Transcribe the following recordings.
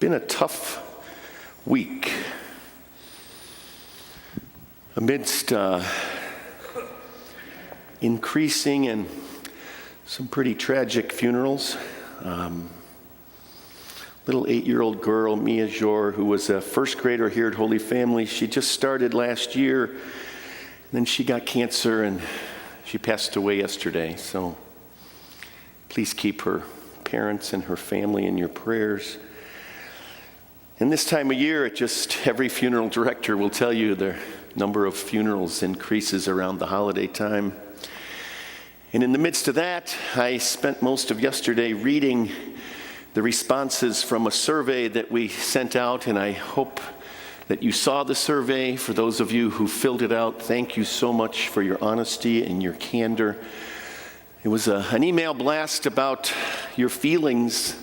been a tough week. Amidst increasing and some pretty tragic funerals. Little 8-year-old girl, Mia Jor, who was a first grader here at Holy Family, she just started last year, and then she got cancer and she passed away yesterday. So please keep her parents and her family in your prayers. And this time of year, every funeral director will tell you the number of funerals increases around the holiday time. And in the midst of that, I spent most of yesterday reading the responses from a survey that we sent out, and I hope that you saw the survey. For those of you who filled it out, thank you so much for your honesty and your candor. It was an email blast about your feelings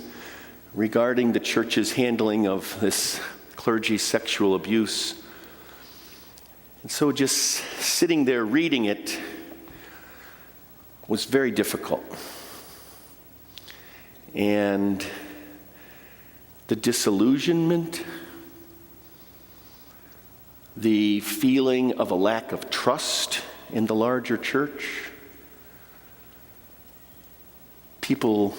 regarding the church's handling of this clergy sexual abuse. And so just sitting there reading it was very difficult. And the disillusionment, the feeling of a lack of trust in the larger church, people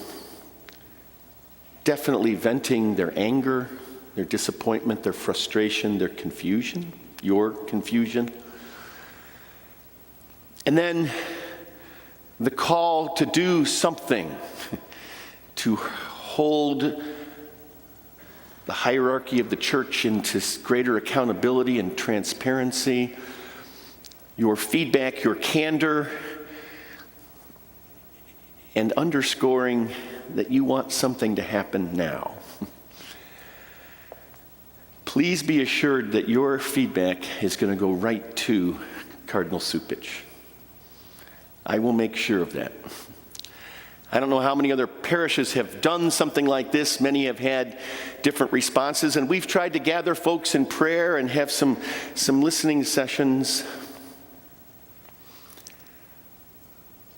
definitely venting their anger, their disappointment, their frustration, their confusion, your confusion. And then the call to do something, to hold the hierarchy of the church into greater accountability and transparency, your feedback, your candor, and underscoring that you want something to happen now. Please be assured that your feedback is going to go right to Cardinal Cupich. I will make sure of that. I don't know how many other parishes have done something like this. Many have had different responses, and we've tried to gather folks in prayer and have some listening sessions.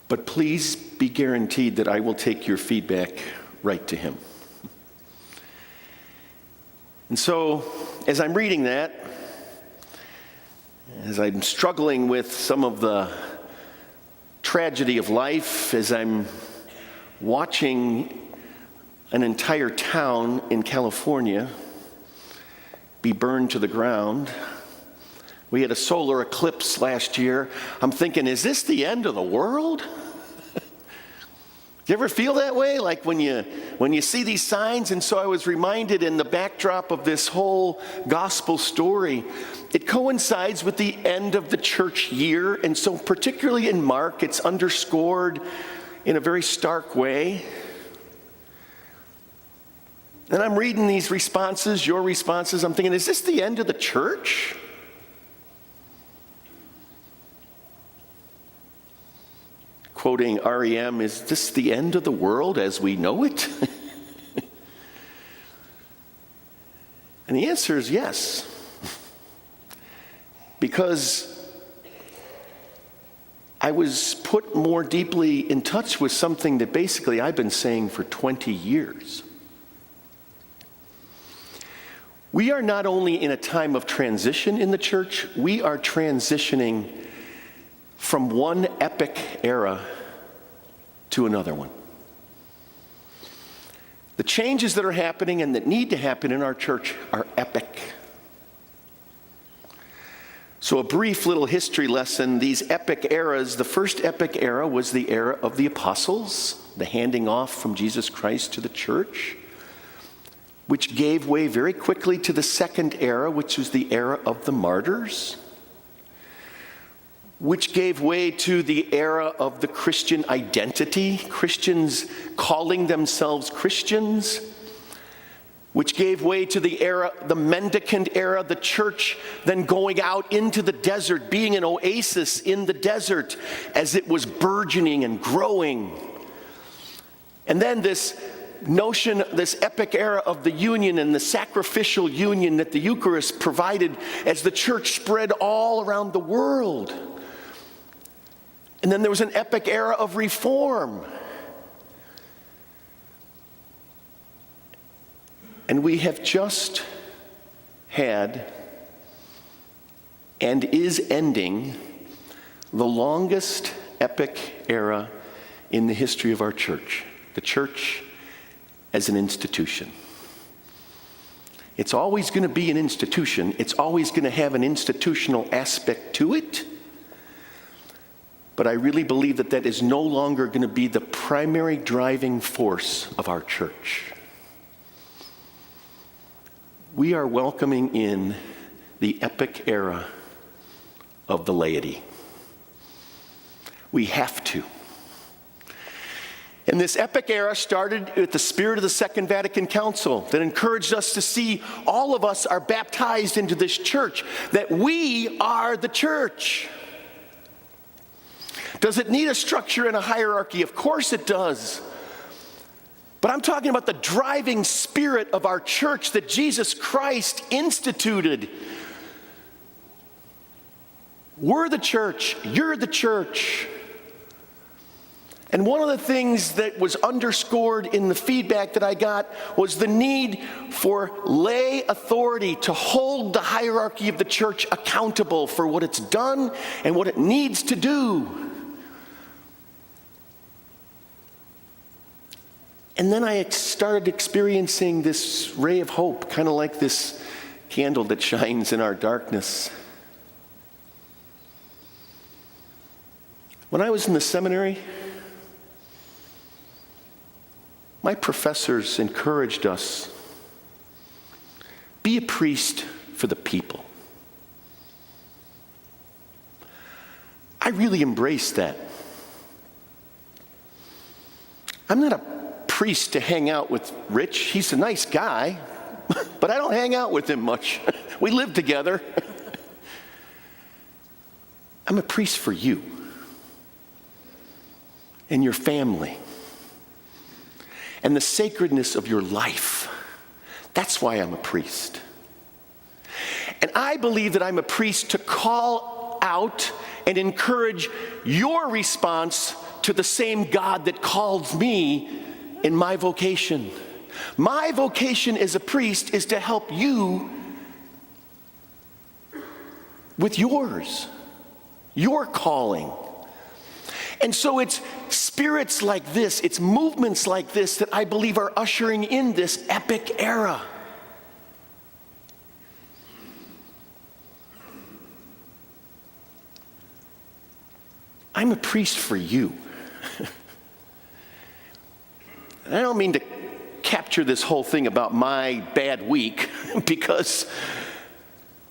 But please be guaranteed that I will take your feedback right to him. And so, as I'm reading that, as I'm struggling with some of the tragedy of life, as I'm watching an entire town in California be burned to the ground. We had a solar eclipse last year. I'm thinking, is this the end of the world? Do you ever feel that way? Like when you see these signs? And so I was reminded in the backdrop of this whole gospel story, it coincides with the end of the church year. And so particularly in Mark, it's underscored in a very stark way. And I'm reading these responses, your responses. I'm thinking, is this the end of the church? Quoting REM, is this the end of the world as we know it? And the answer is yes. Because I was put more deeply in touch with something that basically I've been saying for 20 years. We are not only in a time of transition in the church, we are transitioning from one epic era to another one. The changes that are happening and that need to happen in our church are epic. So a brief little history lesson, these epic eras, the first epic era was the era of the apostles, the handing off from Jesus Christ to the church, which gave way very quickly to the second era, which was the era of the martyrs, which gave way to the era of the Christian identity, Christians calling themselves Christians, which gave way to the era, the mendicant era, the church then going out into the desert, being an oasis in the desert as it was burgeoning and growing. And then this notion, this epic era of the union and the sacrificial union that the Eucharist provided as the church spread all around the world. And then there was an epic era of reform. And we have just had and is ending the longest epic era in the history of our church, the church as an institution. It's always going to be an institution. It's always going to have an institutional aspect to it. But I really believe that that is no longer going to be the primary driving force of our church. We are welcoming in the epic era of the laity. We have to. And this epic era started with the spirit of the Second Vatican Council that encouraged us to see all of us are baptized into this church, that we are the church. Does it need a structure and a hierarchy? Of course it does. But I'm talking about the driving spirit of our church that Jesus Christ instituted. We're the church. You're the church. And one of the things that was underscored in the feedback that I got was the need for lay authority to hold the hierarchy of the church accountable for what it's done and what it needs to do. And then I started experiencing this ray of hope, kind of like this candle that shines in our darkness. When I was in the seminary, my professors encouraged us, be a priest for the people. I really embraced that. I'm not a priest to hang out with Rich. He's a nice guy, but I don't hang out with him much. We live together. I'm a priest for you and your family and the sacredness of your life. That's why I'm a priest. And I believe that I'm a priest to call out and encourage your response to the same God that called me in my vocation. My vocation as a priest is to help you with yours, your calling. And so it's spirits like this, it's movements like this that I believe are ushering in this epic era. I'm a priest for you. I don't mean to capture this whole thing about my bad week, because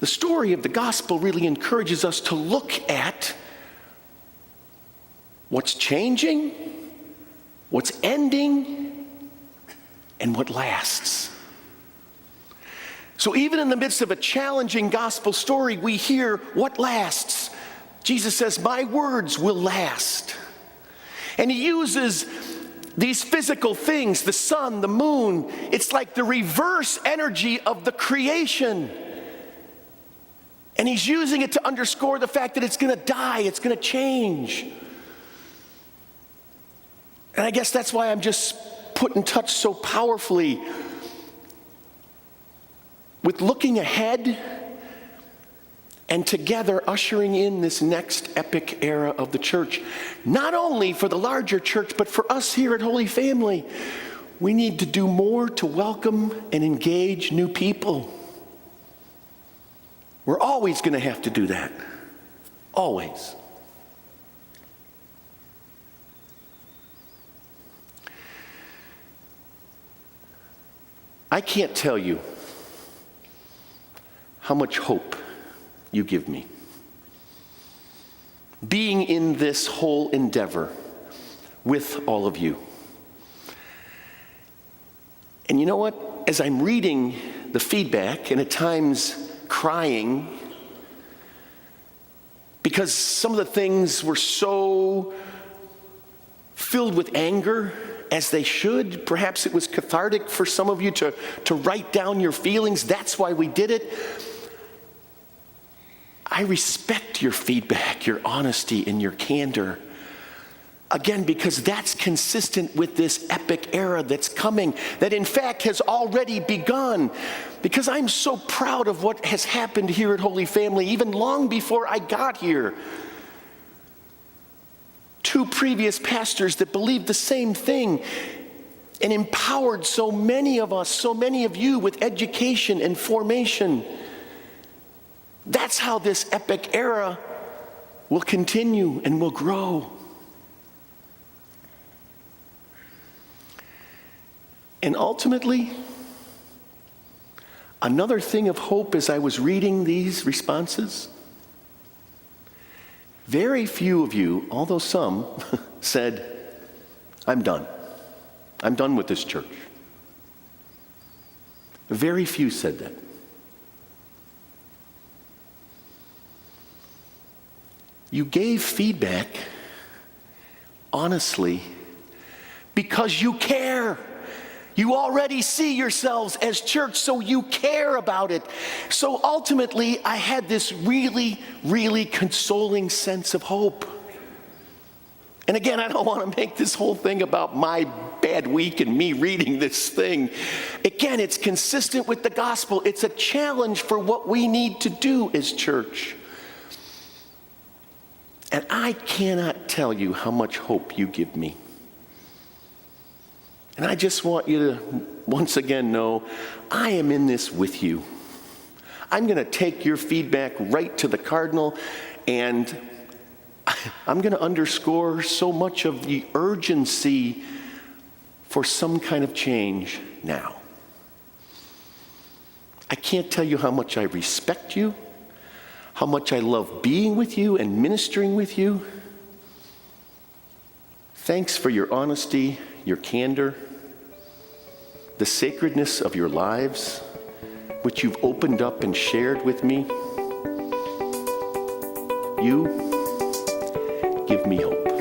the story of the gospel really encourages us to look at what's changing, what's ending, and what lasts. So even in the midst of a challenging gospel story, we hear what lasts. Jesus says, my words will last. And he uses these physical things, the sun, the moon. It's like the reverse energy of the creation. And he's using it to underscore the fact that it's going to die, it's going to change. And I guess that's why I'm just put in touch so powerfully with looking ahead and together ushering in this next epic era of the church. Not only for the larger church, but for us here at Holy Family. We need to do more to welcome and engage new people. We're always going to have to do that. Always. I can't tell you how much hope you give me. Being in this whole endeavor with all of you. And you know what? As I'm reading the feedback, and at times crying, because some of the things were so filled with anger, as they should. Perhaps it was cathartic for some of you to write down your feelings. That's why we did it. I respect your feedback, your honesty, and your candor. Again, because that's consistent with this epic era that's coming, that in fact has already begun. Because I'm so proud of what has happened here at Holy Family, even long before I got here. 2 previous pastors that believed the same thing and empowered so many of us, so many of you with education and formation. That's how this epic era will continue and will grow. And ultimately, another thing of hope as I was reading these responses, very few of you, although some, said, I'm done. I'm done with this church. Very few said that. You gave feedback, honestly, because you care. You already see yourselves as church, so you care about it. So ultimately, I had this really, really consoling sense of hope. And again, I don't want to make this whole thing about my bad week and me reading this thing. Again, it's consistent with the gospel. It's a challenge for what we need to do as church. And I cannot tell you how much hope you give me. And I just want you to once again know, I am in this with you. I'm going to take your feedback right to the cardinal, and I'm going to underscore so much of the urgency for some kind of change now. I can't tell you how much I respect you, how much I love being with you and ministering with you. Thanks for your honesty, your candor, the sacredness of your lives, which you've opened up and shared with me. You give me hope.